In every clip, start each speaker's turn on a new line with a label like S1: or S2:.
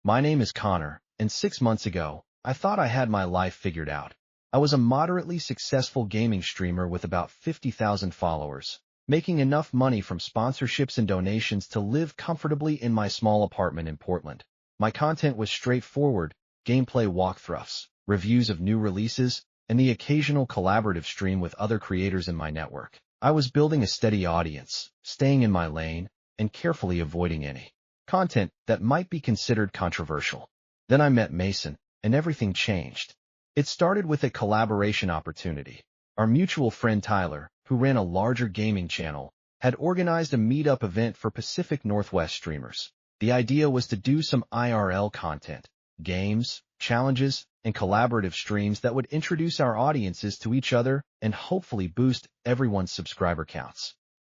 S1: My name is Connor, and 6 months ago, I thought I had my life figured out. I was a moderately successful gaming streamer with about 50,000 followers, making enough money from sponsorships and donations to live comfortably in my small apartment in Portland. My content was straightforward: gameplay walkthroughs, reviews of new releases, and the occasional collaborative stream with other creators in my network. I was building a steady audience, staying in my lane, and carefully avoiding any content that might be considered controversial. Then I met Mason, and everything changed. It started with a collaboration opportunity. Our mutual friend Tyler, who ran a larger gaming channel, had organized a meetup event for Pacific Northwest streamers. The idea was to do some IRL content, games, challenges, and collaborative streams that would introduce our audiences to each other and hopefully boost everyone's subscriber counts.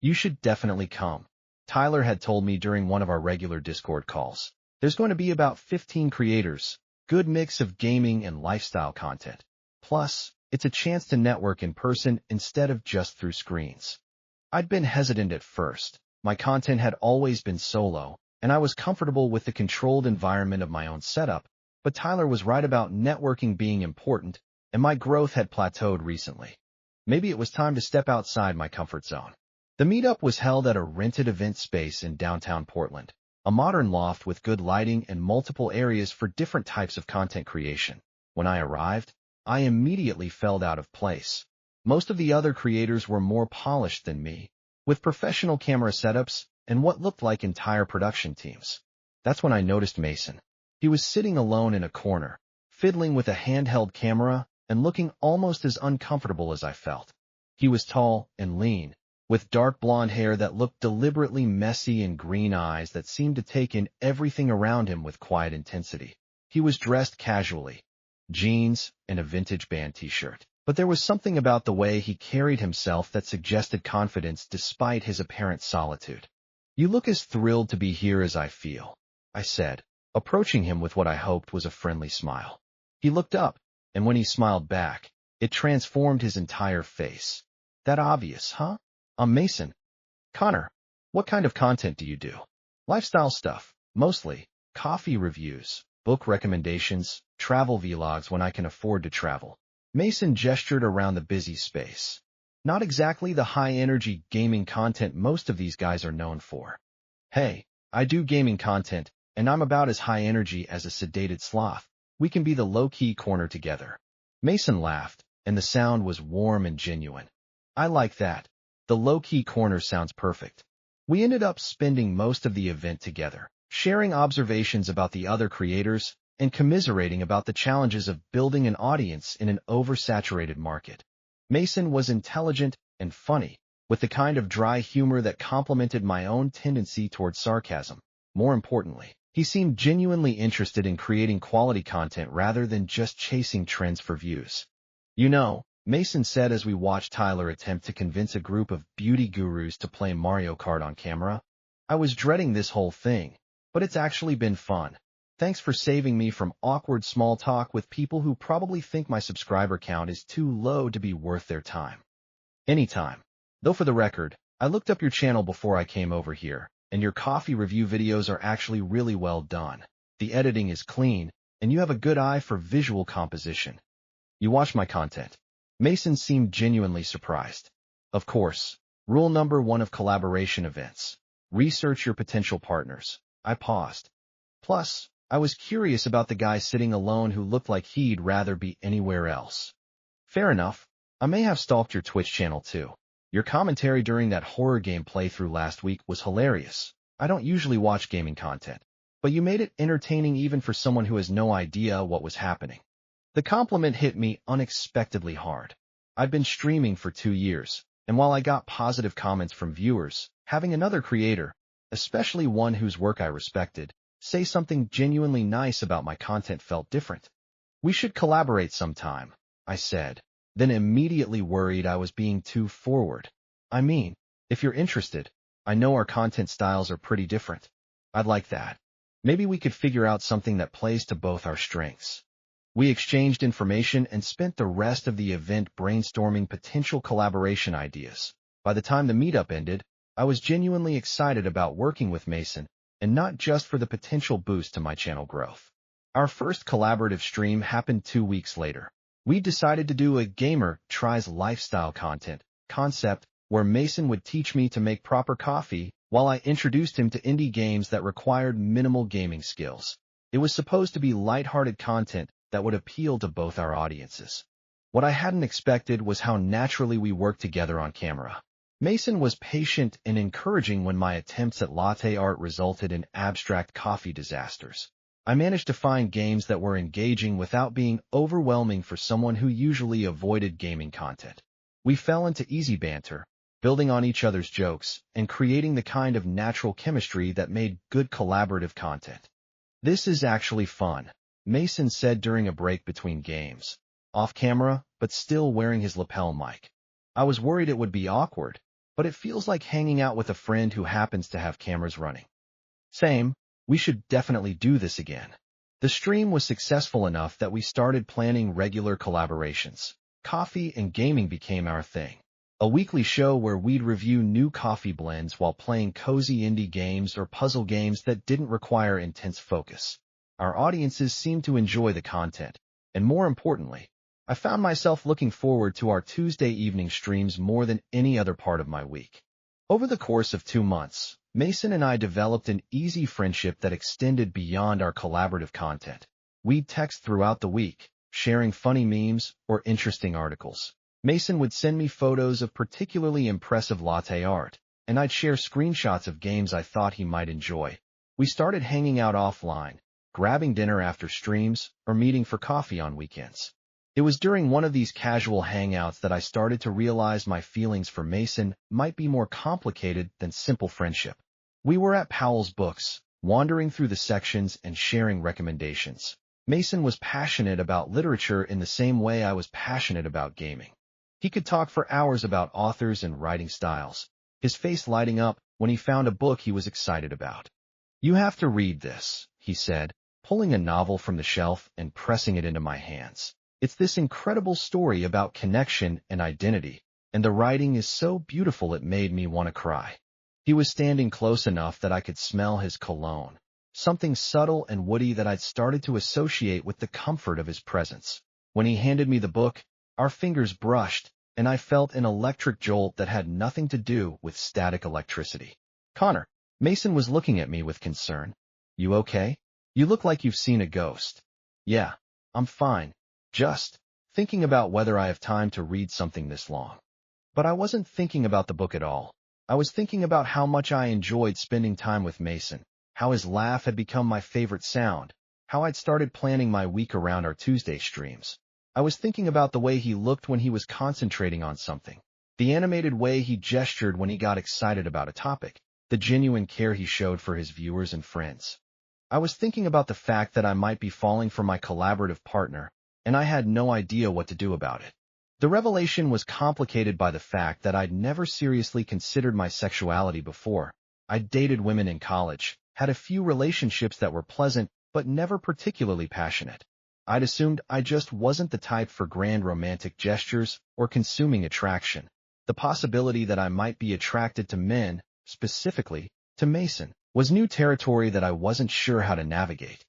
S1: You should definitely come, Tyler had told me during one of our regular Discord calls. There's going to be about 15 creators, good mix of gaming and lifestyle content. Plus, it's a chance to network in person instead of just through screens. I'd been hesitant at first. My content had always been solo, and I was comfortable with the controlled environment of my own setup, but Tyler was right about networking being important, and my growth had plateaued recently. Maybe it was time to step outside my comfort zone. The meetup was held at a rented event space in downtown Portland, a modern loft with good lighting and multiple areas for different types of content creation. When I arrived, I immediately felt out of place. Most of the other creators were more polished than me, with professional camera setups and what looked like entire production teams. That's when I noticed Mason. He was sitting alone in a corner, fiddling with a handheld camera and looking almost as uncomfortable as I felt. He was tall and lean, with dark blonde hair that looked deliberately messy and green eyes that seemed to take in everything around him with quiet intensity. He was dressed casually, jeans and a vintage band t-shirt, but there was something about the way he carried himself that suggested confidence despite his apparent solitude. "You look as thrilled to be here as I feel," I said, approaching him with what I hoped was a friendly smile. He looked up, and when he smiled back, it transformed his entire face. "That obvious, huh? I'm Mason." "Connor, what kind of content do you do?" "Lifestyle stuff, mostly. Coffee reviews, book recommendations, travel vlogs when I can afford to travel." Mason gestured around the busy space. "Not exactly the high-energy gaming content most of these guys are known for." "Hey, I do gaming content, and I'm about as high energy as a sedated sloth. We can be the low-key corner together." Mason laughed, and the sound was warm and genuine. "I like that. The low-key corner sounds perfect." We ended up spending most of the event together, sharing observations about the other creators and commiserating about the challenges of building an audience in an oversaturated market. Mason was intelligent and funny, with the kind of dry humor that complemented my own tendency toward sarcasm. More importantly, he seemed genuinely interested in creating quality content rather than just chasing trends for views. "You know," Mason said as we watched Tyler attempt to convince a group of beauty gurus to play Mario Kart on camera, "I was dreading this whole thing, but it's actually been fun. Thanks for saving me from awkward small talk with people who probably think my subscriber count is too low to be worth their time." "Anytime. Though for the record, I looked up your channel before I came over here, and your coffee review videos are actually really well done. The editing is clean, and you have a good eye for visual composition. You watch my content." Mason seemed genuinely surprised. "Of course. Rule number 1 of collaboration events: research your potential partners." I paused. Plus, I was curious about the guy sitting alone who looked like he'd rather be anywhere else. "Fair enough. I may have stalked your Twitch channel too. Your commentary during that horror game playthrough last week was hilarious. I don't usually watch gaming content, but you made it entertaining even for someone who has no idea what was happening." The compliment hit me unexpectedly hard. I'd been streaming for 2 years, and while I got positive comments from viewers, having another creator, especially one whose work I respected, say something genuinely nice about my content felt different. "We should collaborate sometime," I said, then immediately worried I was being too forward. "I mean, if you're interested, I know our content styles are pretty different." "I'd like that. Maybe we could figure out something that plays to both our strengths." We exchanged information and spent the rest of the event brainstorming potential collaboration ideas. By the time the meetup ended, I was genuinely excited about working with Mason, and not just for the potential boost to my channel growth. Our first collaborative stream happened 2 weeks later. We decided to do a gamer tries lifestyle concept where Mason would teach me to make proper coffee while I introduced him to indie games that required minimal gaming skills. It was supposed to be lighthearted content that would appeal to both our audiences. What I hadn't expected was how naturally we worked together on camera. Mason was patient and encouraging when my attempts at latte art resulted in abstract coffee disasters. I managed to find games that were engaging without being overwhelming for someone who usually avoided gaming content. We fell into easy banter, building on each other's jokes, and creating the kind of natural chemistry that made good collaborative content. "This is actually fun," Mason said during a break between games. Off camera, but still wearing his lapel mic. "I was worried it would be awkward, but it feels like hanging out with a friend who happens to have cameras running." "Same. We should definitely do this again." The stream was successful enough that we started planning regular collaborations. Coffee and gaming became our thing. A weekly show where we'd review new coffee blends while playing cozy indie games or puzzle games that didn't require intense focus. Our audiences seemed to enjoy the content, and more importantly, I found myself looking forward to our Tuesday evening streams more than any other part of my week. Over the course of 2 months, Mason and I developed an easy friendship that extended beyond our collaborative content. We'd text throughout the week, sharing funny memes or interesting articles. Mason would send me photos of particularly impressive latte art, and I'd share screenshots of games I thought he might enjoy. We started hanging out offline, grabbing dinner after streams, or meeting for coffee on weekends. It was during one of these casual hangouts that I started to realize my feelings for Mason might be more complicated than simple friendship. We were at Powell's Books, wandering through the sections and sharing recommendations. Mason was passionate about literature in the same way I was passionate about gaming. He could talk for hours about authors and writing styles, his face lighting up when he found a book he was excited about. "You have to read this," he said, pulling a novel from the shelf and pressing it into my hands. "It's this incredible story about connection and identity, and the writing is so beautiful it made me want to cry." He was standing close enough that I could smell his cologne, something subtle and woody that I'd started to associate with the comfort of his presence. When he handed me the book, our fingers brushed, and I felt an electric jolt that had nothing to do with static electricity. "Connor," Mason was looking at me with concern. "You okay? You look like you've seen a ghost." "Yeah, I'm fine. Just thinking about whether I have time to read something this long." But I wasn't thinking about the book at all. I was thinking about how much I enjoyed spending time with Mason, how his laugh had become my favorite sound, how I'd started planning my week around our Tuesday streams. I was thinking about the way he looked when he was concentrating on something, the animated way he gestured when he got excited about a topic, the genuine care he showed for his viewers and friends. I was thinking about the fact that I might be falling for my collaborative partner, and I had no idea what to do about it. The revelation was complicated by the fact that I'd never seriously considered my sexuality before. I'd dated women in college, had a few relationships that were pleasant, but never particularly passionate. I'd assumed I just wasn't the type for grand romantic gestures or consuming attraction. The possibility that I might be attracted to men, specifically to Mason, was new territory that I wasn't sure how to navigate.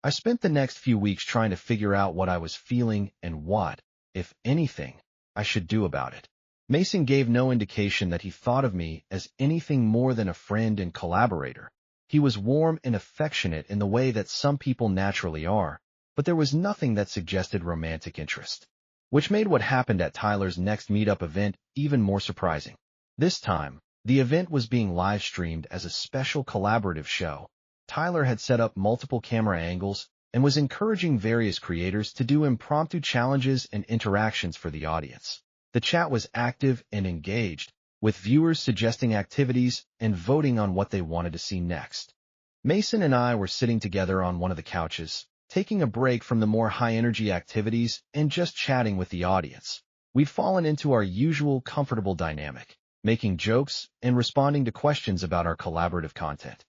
S1: I spent the next few weeks trying to figure out what I was feeling and what, if anything, I should do about it. Mason gave no indication that he thought of me as anything more than a friend and collaborator. He was warm and affectionate in the way that some people naturally are, but there was nothing that suggested romantic interest, which made what happened at Tyler's next meetup event even more surprising. This time, the event was being live-streamed as a special collaborative show. Tyler had set up multiple camera angles and was encouraging various creators to do impromptu challenges and interactions for the audience. The chat was active and engaged, with viewers suggesting activities and voting on what they wanted to see next. Mason and I were sitting together on one of the couches, taking a break from the more high-energy activities and just chatting with the audience. We'd fallen into our usual comfortable dynamic, making jokes and responding to questions about our collaborative content.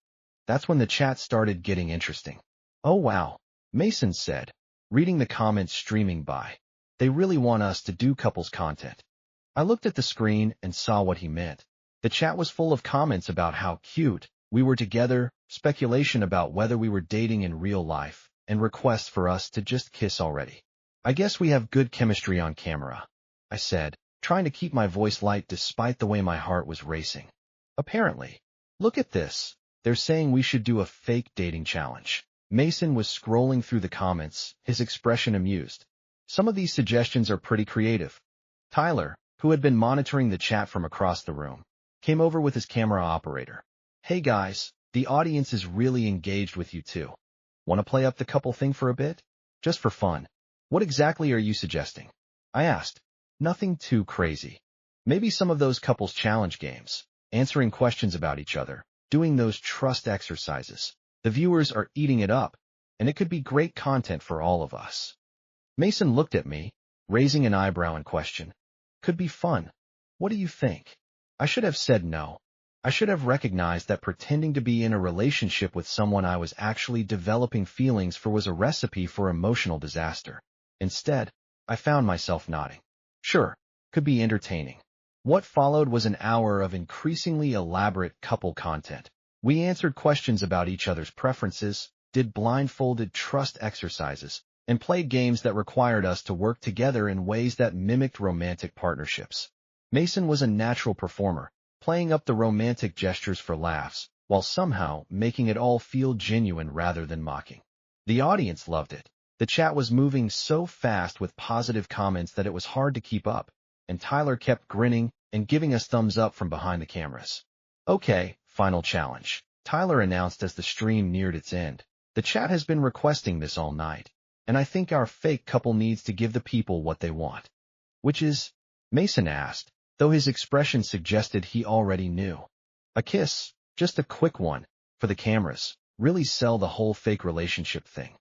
S1: That's when the chat started getting interesting. "Oh wow," Mason said, reading the comments streaming by. "They really want us to do couples content." I looked at the screen and saw what he meant. The chat was full of comments about how cute, We were together, speculation about whether we were dating in real life, and requests for us to just kiss already. I guess we have good chemistry on camera, I said, trying to keep my voice light despite the way my heart was racing. Apparently. Look at this. They're saying we should do a fake dating challenge. Mason was scrolling through the comments, his expression amused. Some of these suggestions are pretty creative. Tyler, who had been monitoring the chat from across the room, came over with his camera operator. Hey guys, the audience is really engaged with you too. Want to play up the couple thing for a bit? Just for fun. What exactly are you suggesting? I asked. Nothing too crazy. Maybe some of those couples challenge games, answering questions about each other, doing those trust exercises. The viewers are eating it up, and it could be great content for all of us. Mason looked at me, raising an eyebrow in question. Could be fun. What do you think? I should have said no. I should have recognized that pretending to be in a relationship with someone I was actually developing feelings for was a recipe for emotional disaster. Instead, I found myself nodding. Sure, could be entertaining. What followed was an hour of increasingly elaborate couple content. We answered questions about each other's preferences, did blindfolded trust exercises, and played games that required us to work together in ways that mimicked romantic partnerships. Mason was a natural performer, playing up the romantic gestures for laughs, while somehow making it all feel genuine rather than mocking. The audience loved it. The chat was moving so fast with positive comments that it was hard to keep up, and Tyler kept grinning and giving us thumbs up from behind the cameras. Okay, final challenge, Tyler announced as the stream neared its end. The chat has been requesting this all night, and I think our fake couple needs to give the people what they want. Which is? Mason asked, though his expression suggested he already knew. A kiss, just a quick one, for the cameras, really sell the whole fake relationship thing.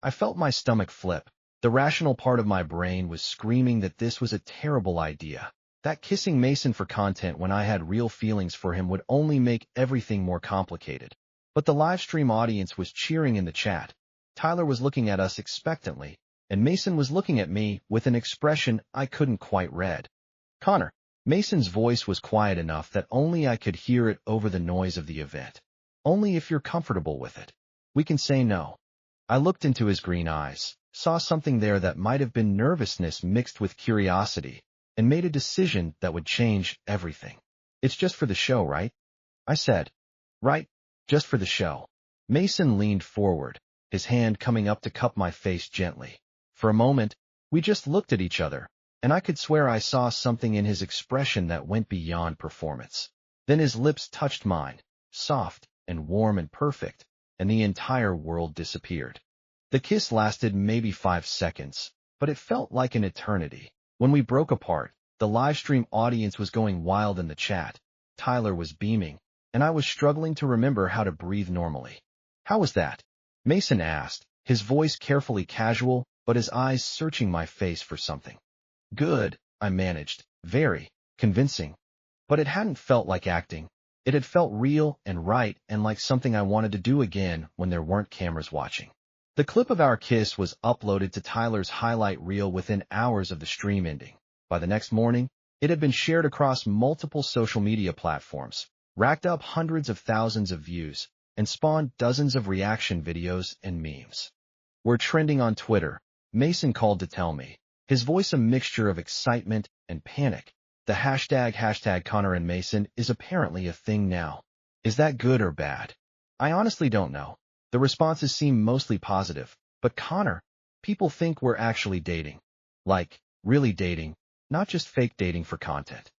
S1: I felt my stomach flip. The rational part of my brain was screaming that this was a terrible idea, that kissing Mason for content when I had real feelings for him would only make everything more complicated. But the livestream audience was cheering in the chat. Tyler was looking at us expectantly, and Mason was looking at me with an expression I couldn't quite read. Connor. Mason's voice was quiet enough that only I could hear it over the noise of the event. Only if you're comfortable with it. We can say no. I looked into his green eyes, saw something there that might have been nervousness mixed with curiosity, and made a decision that would change everything. It's just for the show, right? I said. Right, just for the show. Mason leaned forward, his hand coming up to cup my face gently. For a moment, we just looked at each other, and I could swear I saw something in his expression that went beyond performance. Then his lips touched mine, soft and warm and perfect, and the entire world disappeared. The kiss lasted maybe 5 seconds, but it felt like an eternity. When we broke apart, the livestream audience was going wild in the chat. Tyler was beaming, and I was struggling to remember how to breathe normally. How was that? Mason asked, his voice carefully casual, but his eyes searching my face for something. Good, I managed, very convincing. But it hadn't felt like acting. It had felt real and right and like something I wanted to do again when there weren't cameras watching. The clip of our kiss was uploaded to Tyler's highlight reel within hours of the stream ending. By the next morning, it had been shared across multiple social media platforms, racked up hundreds of thousands of views, and spawned dozens of reaction videos and memes. We're trending on Twitter, Mason called to tell me, his voice a mixture of excitement and panic. The hashtag Connor and Mason is apparently a thing now. Is that good or bad? I honestly don't know. The responses seem mostly positive, but Connor, people think we're actually dating. Like, really dating, not just fake dating for content.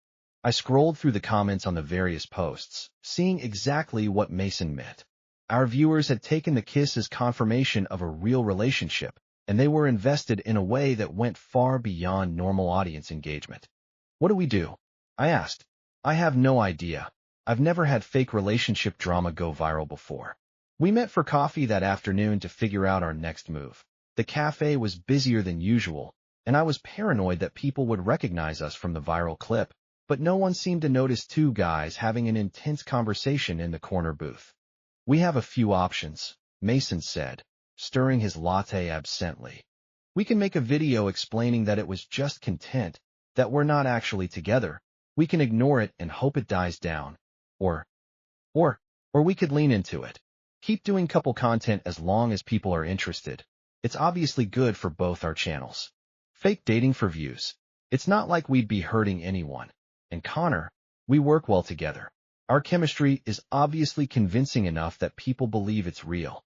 S1: I scrolled through the comments on the various posts, seeing exactly what Mason meant. Our viewers had taken the kiss as confirmation of a real relationship, and they were invested in a way that went far beyond normal audience engagement. What do we do? I asked. I have no idea. I've never had fake relationship drama go viral before. We met for coffee that afternoon to figure out our next move. The cafe was busier than usual, and I was paranoid that people would recognize us from the viral clip, but no one seemed to notice two guys having an intense conversation in the corner booth. We have a few options, Mason said, stirring his latte absently. We can make a video explaining that it was just content, that we're not actually together. We can ignore it and hope it dies down. Or Or we could lean into it. Keep doing couple content as long as people are interested. It's obviously good for both our channels. Fake dating for views. It's not like we'd be hurting anyone. And Connor, we work well together. Our chemistry is obviously convincing enough that people believe it's real.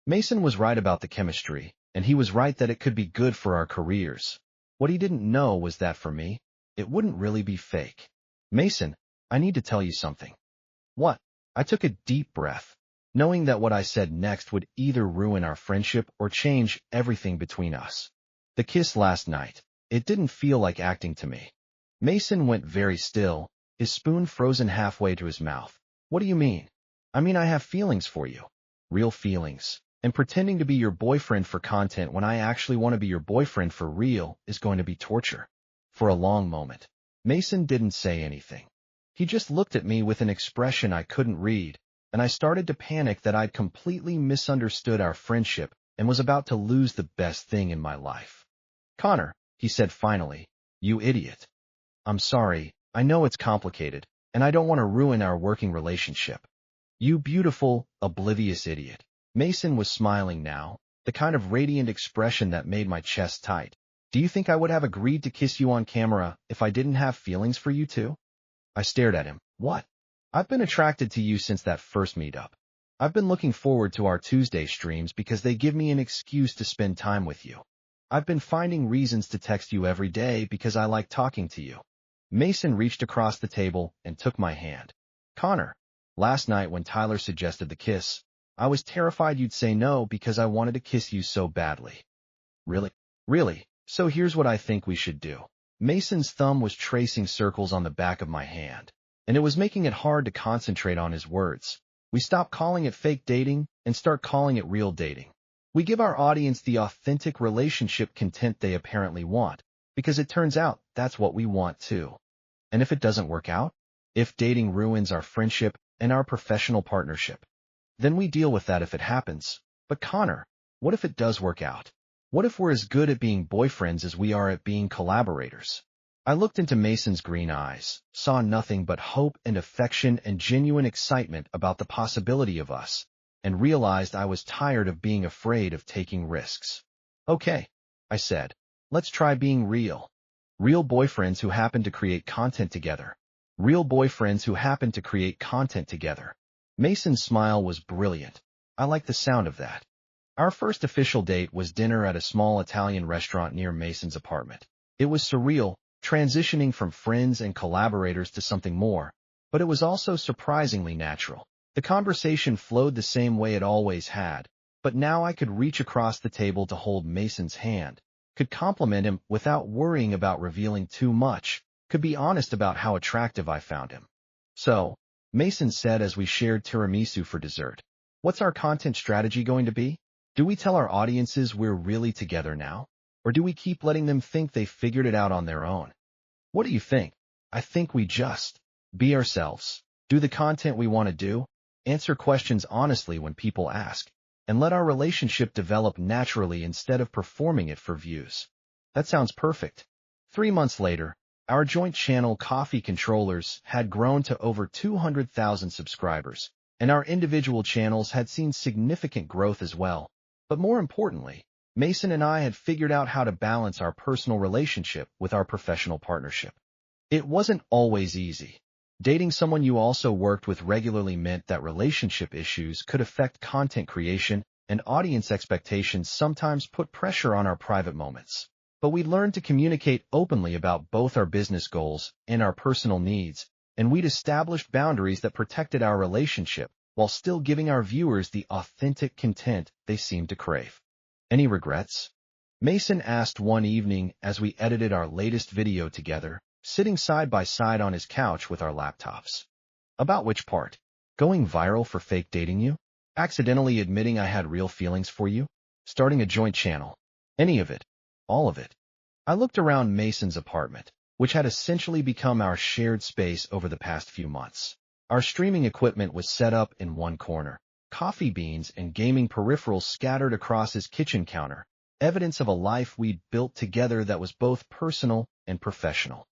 S1: Mason was right about the chemistry, and he was right that it could be good for our careers. What he didn't know was that for me, it wouldn't really be fake. Mason, I need to tell you something. What? I took a deep breath, knowing that what I said next would either ruin our friendship or change everything between us. The kiss last night, it didn't feel like acting to me. Mason went very still, his spoon frozen halfway to his mouth. What do you mean? I mean I have feelings for you. Real feelings. And pretending to be your boyfriend for content when I actually want to be your boyfriend for real is going to be torture. For a long moment, Mason didn't say anything. He just looked at me with an expression I couldn't read, and I started to panic that I'd completely misunderstood our friendship and was about to lose the best thing in my life. Connor, he said finally, you idiot. I'm sorry, I know it's complicated, and I don't want to ruin our working relationship. You beautiful, oblivious idiot. Mason was smiling now, the kind of radiant expression that made my chest tight. Do you think I would have agreed to kiss you on camera if I didn't have feelings for you too? I stared at him. What? I've been attracted to you since that first meetup. I've been looking forward to our Tuesday streams because they give me an excuse to spend time with you. I've been finding reasons to text you every day because I like talking to you. Mason reached across the table and took my hand. Connor, last night when Tyler suggested the kiss, I was terrified you'd say no because I wanted to kiss you so badly. Really? Really? So here's what I think we should do. Mason's thumb was tracing circles on the back of my hand, and it was making it hard to concentrate on his words. We stop calling it fake dating and start calling it real dating. We give our audience the authentic relationship content they apparently want, because it turns out that's what we want too. And if it doesn't work out, if dating ruins our friendship and our professional partnership, then we deal with that if it happens. But Connor, what if it does work out? What if we're as good at being boyfriends as we are at being collaborators? I looked into Mason's green eyes, saw nothing but hope and affection and genuine excitement about the possibility of us, and realized I was tired of being afraid of taking risks. Okay, I said, let's try being real. Real boyfriends who happen to create content together. Real boyfriends who happen to create content together. Mason's smile was brilliant. I liked the sound of that. Our first official date was dinner at a small Italian restaurant near Mason's apartment. It was surreal, transitioning from friends and collaborators to something more, but it was also surprisingly natural. The conversation flowed the same way it always had, but now I could reach across the table to hold Mason's hand, could compliment him without worrying about revealing too much, could be honest about how attractive I found him. So, Mason said as we shared tiramisu for dessert, what's our content strategy going to be? Do we tell our audiences we're really together now? Or do we keep letting them think they figured it out on their own? What do you think? I think we just be ourselves, do the content we want to do, answer questions honestly when people ask, and let our relationship develop naturally instead of performing it for views. That sounds perfect. 3 months later, our joint channel Coffee Controllers had grown to over 200,000 subscribers, and our individual channels had seen significant growth as well. But more importantly, Mason and I had figured out how to balance our personal relationship with our professional partnership. It wasn't always easy. Dating someone you also worked with regularly meant that relationship issues could affect content creation, and audience expectations sometimes put pressure on our private moments. But we learned to communicate openly about both our business goals and our personal needs, and we'd established boundaries that protected our relationship while still giving our viewers the authentic content they seemed to crave. Any regrets? Mason asked one evening as we edited our latest video together, sitting side by side on his couch with our laptops. About which part? Going viral for fake dating you? Accidentally admitting I had real feelings for you? Starting a joint channel? Any of it? All of it? I looked around Mason's apartment, which had essentially become our shared space over the past few months. Our streaming equipment was set up in one corner, coffee beans and gaming peripherals scattered across his kitchen counter, evidence of a life we'd built together that was both personal and professional.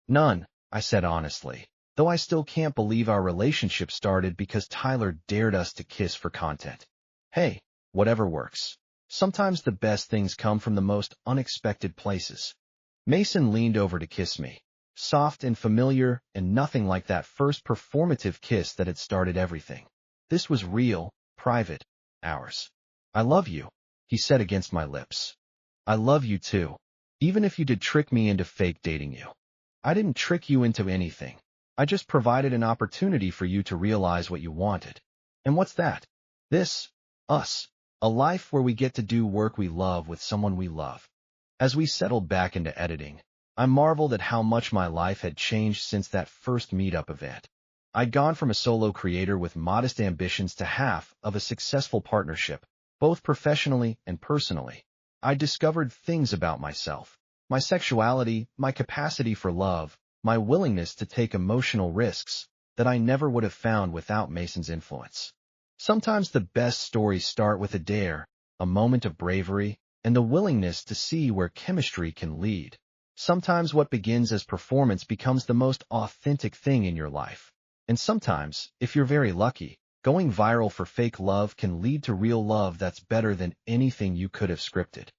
S1: None, I said honestly. though I still can't believe our relationship started because Tyler dared us to kiss for content. Hey, whatever works. Sometimes the best things come from the most unexpected places. Mason leaned over to kiss me, soft and familiar and nothing like that first performative kiss that had started everything. This was real, private, ours. I love you, he said against my lips. I love you too, even if you did trick me into fake dating you. I didn't trick you into anything. I just provided an opportunity for you to realize what you wanted. And what's that? This, us, a life where we get to do work we love with someone we love. As we settled back into editing, I marveled at how much my life had changed since that first meetup event. I'd gone from a solo creator with modest ambitions to half of a successful partnership, both professionally and personally. I discovered things about myself, my sexuality, my capacity for love, my willingness to take emotional risks that I never would have found without Mason's influence. Sometimes the best stories start with a dare, a moment of bravery, and the willingness to see where chemistry can lead. Sometimes what begins as performance becomes the most authentic thing in your life. And sometimes, if you're very lucky, going viral for fake love can lead to real love that's better than anything you could have scripted.